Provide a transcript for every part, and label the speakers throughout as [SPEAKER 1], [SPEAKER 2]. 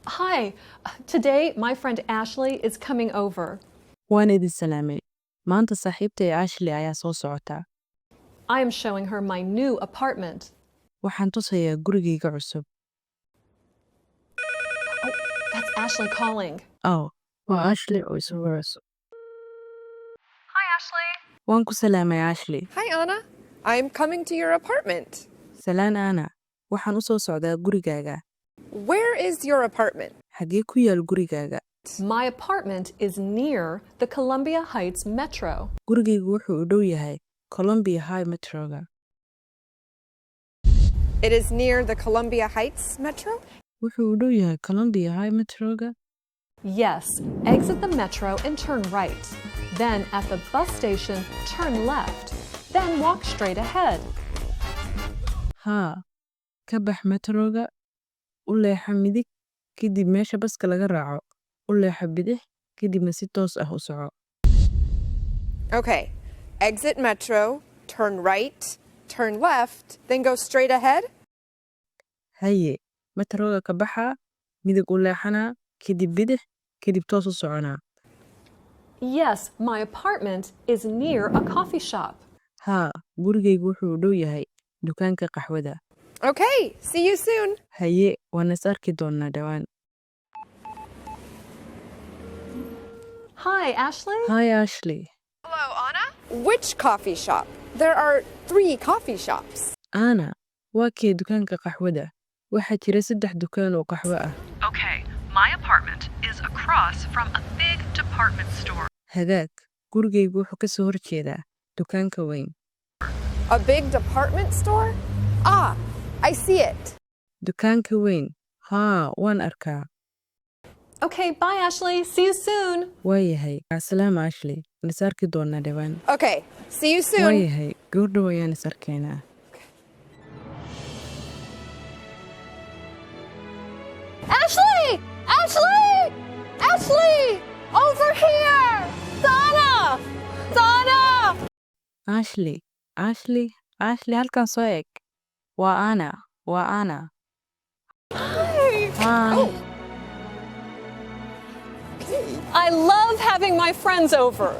[SPEAKER 1] Hi, today my friend Ashley is coming over.
[SPEAKER 2] Waan idin salaamay. Maanta saaxiibteed Ashley ayaa soo socota.
[SPEAKER 1] I am showing her my new apartment.
[SPEAKER 2] Waxaan tusayaa gurigeyga cusub.
[SPEAKER 1] Oh, that's Ashley calling.
[SPEAKER 2] Oh, waa Ashley oo isu warayso.
[SPEAKER 1] Hi, Ashley.
[SPEAKER 2] Waan ku salaamay Ashley.
[SPEAKER 3] Hi, Anna. I'm coming to your apartment.
[SPEAKER 2] Salaan Anna. Waxaan u soo socdaa gurigaaga.
[SPEAKER 3] Where is your apartment?
[SPEAKER 2] Xagee ku yaal gurigaaga?
[SPEAKER 1] My apartment is near the Columbia Heights Metro.
[SPEAKER 2] Gurigeygu wuxuu u dhow yahay Columbia High Metroga.
[SPEAKER 3] It is near the Columbia Heights Metro?
[SPEAKER 2] Wuxuu u dhow yahay Columbia High Metroga?
[SPEAKER 1] Yes, exit the metro and turn right. Then at the bus station, turn left. Then walk straight ahead.
[SPEAKER 2] Haa, ka bax metroga, u leexa midig, kadib meesha baska laga raaco, u leexa bidix, kadibna si toos ah u soco.
[SPEAKER 3] Okay. Exit Metro, turn right, turn left, then go straight ahead?
[SPEAKER 2] Haye, metroga ka baxa, midig u leexana, kadib bidix, kadib toos u soconaa.
[SPEAKER 1] Yes, my apartment is near a coffee shop.
[SPEAKER 2] Haa, gurigeygu wuxuu u dhow yahay dukaanka qaxwada.
[SPEAKER 3] Okay. See you soon.
[SPEAKER 2] Haye, waan is arki doonaa dhawaan.
[SPEAKER 1] Hi, Ashley.
[SPEAKER 2] Hi Ashley.
[SPEAKER 3] Hello, Anna. Which coffee shop? There are 3 coffee shops.
[SPEAKER 2] Anna, waa kee dukaanka qaxwada? Waxaa jira 3 dukaan oo qaxwo ah.
[SPEAKER 4] Okay, my apartment is across from a big department store.
[SPEAKER 2] Hagaag, gurigeygu wuxuu ka soo horjeedaa dukaanka weyn.
[SPEAKER 3] A big department store? Ah, I see it.
[SPEAKER 2] Dukaanka weyn. Haa, waan arkaa.
[SPEAKER 1] Okay, bye, Ashley. See you soon.
[SPEAKER 2] Waayahay. Asalaam Ashley. Is arki doonaa dhawaan.
[SPEAKER 3] Okay. See you soon.
[SPEAKER 2] Waayahay. Goordhow ayaan is arkaynaa.
[SPEAKER 1] Ashley! Ashley! Ashley! Over here! Donna! Donna!
[SPEAKER 2] Ashley. Ashley. Ashley, halkan soo eg. Waa Anna. Waa Anna.
[SPEAKER 1] Hi!
[SPEAKER 2] Hi.
[SPEAKER 1] I love having my friends over.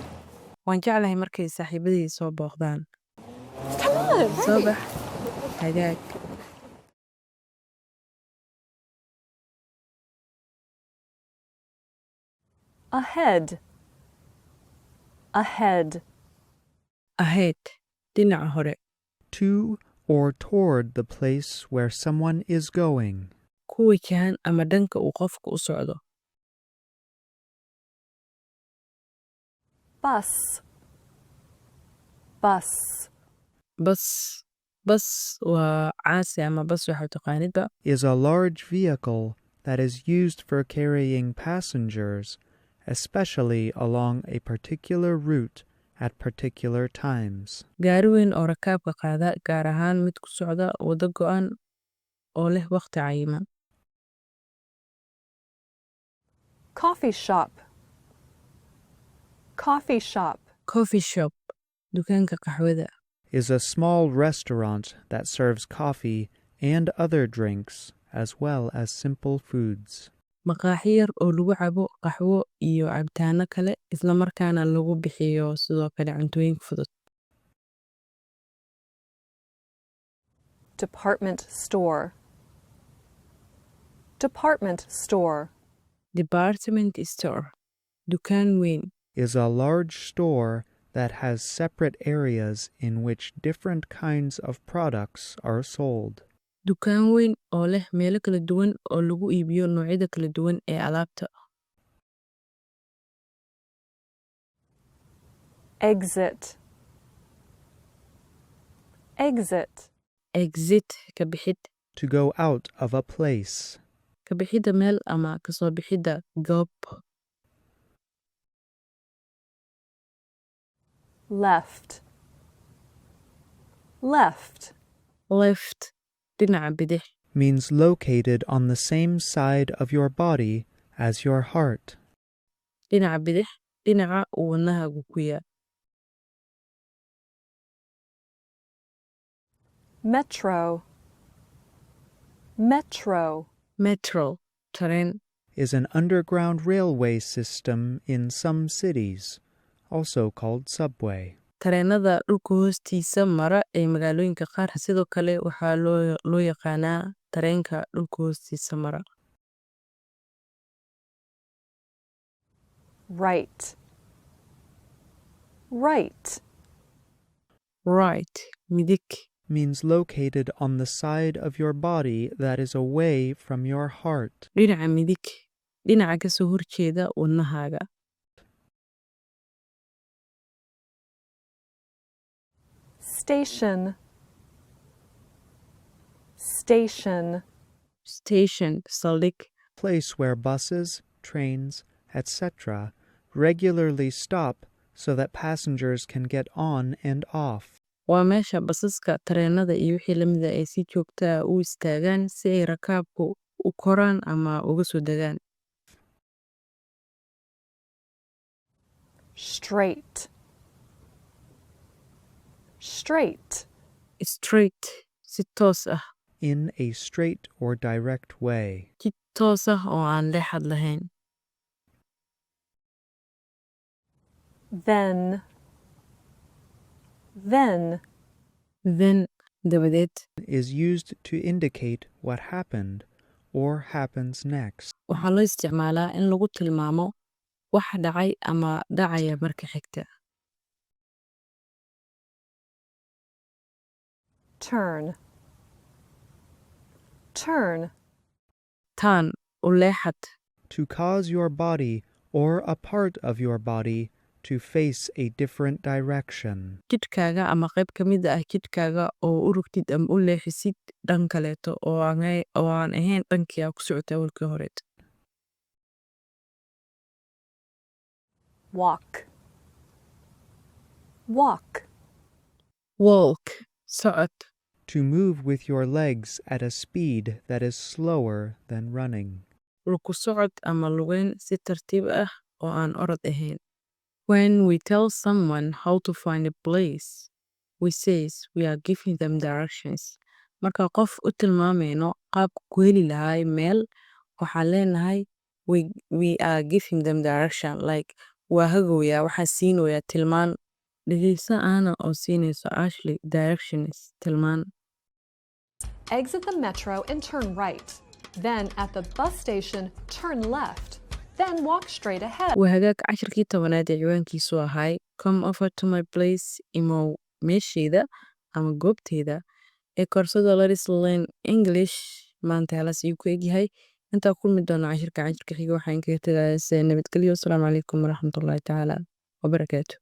[SPEAKER 2] Waan jeclahay markay saaxiibadii soo booqdaan.
[SPEAKER 1] Come on.
[SPEAKER 2] Soo bax. Hagaag.
[SPEAKER 1] Ahead. Ahead.
[SPEAKER 2] Ahead. Dhinaca hore.
[SPEAKER 5] To or toward the place where someone is going.
[SPEAKER 2] Ku wajahan ama dhanka uu qofku u socdo.
[SPEAKER 1] Bus. Bus.
[SPEAKER 2] Bus. Bus waa caasi ama bus waxa taqaanidba.
[SPEAKER 5] Is a large vehicle that is used for carrying passengers, especially along a particular route at particular times.
[SPEAKER 2] Gaari weyn oo rakaabka qaada gaar ahaan mid ku socda waddo go'an oo leh waqti cayiman.
[SPEAKER 1] Coffee shop. Coffee shop.
[SPEAKER 2] Coffee shop. Dukaanka qaxwada.
[SPEAKER 5] Is a small restaurant that serves coffee and other drinks, as well as simple foods.
[SPEAKER 2] Maqaaxi yar oo lagu cabo qaxwo iyo cabitaano kale isla markaana lagu bixiyo sidoo kale cuntooyin fudud.
[SPEAKER 1] Department store. Department store.
[SPEAKER 2] Department store. Dukaan weyn.
[SPEAKER 5] Is a large store that has separate areas in which different kinds of products are sold.
[SPEAKER 2] Dukaan weyn oo leh meelo kala duwan oo lagu iibiyo noocyada kala duwan ee alaabta.
[SPEAKER 1] Exit. Exit.
[SPEAKER 2] Exit ka bixid.
[SPEAKER 5] To go out of a place.
[SPEAKER 2] Ka bixidda meel ama ka soo bixidda goob.
[SPEAKER 1] Left. Left.
[SPEAKER 2] Left. Dhinaca bidix.
[SPEAKER 5] Means located on the same side of your body as your heart.
[SPEAKER 2] Dhinaca bidix. Dhinaca uu wadnahaagu ku yaal.
[SPEAKER 1] Metro. Metro.
[SPEAKER 2] Metro. Tareen.
[SPEAKER 5] is an underground railway system in some cities, also called subway.
[SPEAKER 2] Tareenada dhulka hoostiisa mara ee magaalooyinka qaar sidoo kale waxaa loo yaqaanaa tareenka dhulka hoostiisa mara.
[SPEAKER 1] Right. Right.
[SPEAKER 2] Right, midig.
[SPEAKER 5] Means located on the side of your body that is away from your heart.
[SPEAKER 2] Dhinaca midig, dhinaca ka soo horjeeda wadnahaaga.
[SPEAKER 1] Station. Station.
[SPEAKER 2] Station, saldhig.
[SPEAKER 5] Place where buses, trains, etc. regularly stop so that passengers can get on and off.
[SPEAKER 2] Waa meesha basaska, tareenada iyo wixii la mid ah ay si joogto ah u istaagaan si ay rakaabku u koraan ama uga soo degaan.
[SPEAKER 1] Straight. Straight.
[SPEAKER 2] Straight, si toos ah.
[SPEAKER 5] In a straight or direct way.
[SPEAKER 2] Jid toos ah oo aan leexad lahayn.
[SPEAKER 1] Then. Then.
[SPEAKER 2] Then, dabadeed.
[SPEAKER 5] Is used to indicate what happened or happens next.
[SPEAKER 2] Waxaa loo isticmaalaa in lagu tilmaamo wax dhacay ama dhacaya marka xigta.
[SPEAKER 1] Turn. Turn.
[SPEAKER 2] Turn, u leexad.
[SPEAKER 5] To cause your body or a part of your body to face a different direction.
[SPEAKER 2] Jidhkaaga ama qayb ka mid ah jidhkaaga oo u rogtid ama u leexisid dhan kaleeto oo aan ahayn dhankii aad ku socotay awalkii horeed.
[SPEAKER 1] Walk. Walk.
[SPEAKER 2] Walk, socod.
[SPEAKER 5] To move with your legs at a speed that is slower than running.
[SPEAKER 2] Luku socod ama lugayn si tartiib ah oo aan orod ahayn. When we tell someone how to find a place, we say we are giving them directions. Marka qof u tilmaamayno qaabka ku heli lahay meel, waxaan leenahay we are giving them direction, like waa hagooyaa, waxaan siinoyaa tilmaan. Dhegeyso Anna oo siinayso Ashley directions, tilmaan.
[SPEAKER 1] Exit the metro and turn right. Then at the bus station, turn left. Then walk straight ahead.
[SPEAKER 2] Waa hagaag casharkii 10aad ee ciwaankiisu ahay Come over to my place, imow meeshayda ama goobtayda ee koorsada Learning English. Maanta halas ayuu ku egyahay. Intaa kulmi doona casharka xiga waxaan kaga tagayaa nabadgelyo. Asalaamu calaykum waraxmatullaahi tacaala wabarakaatuh.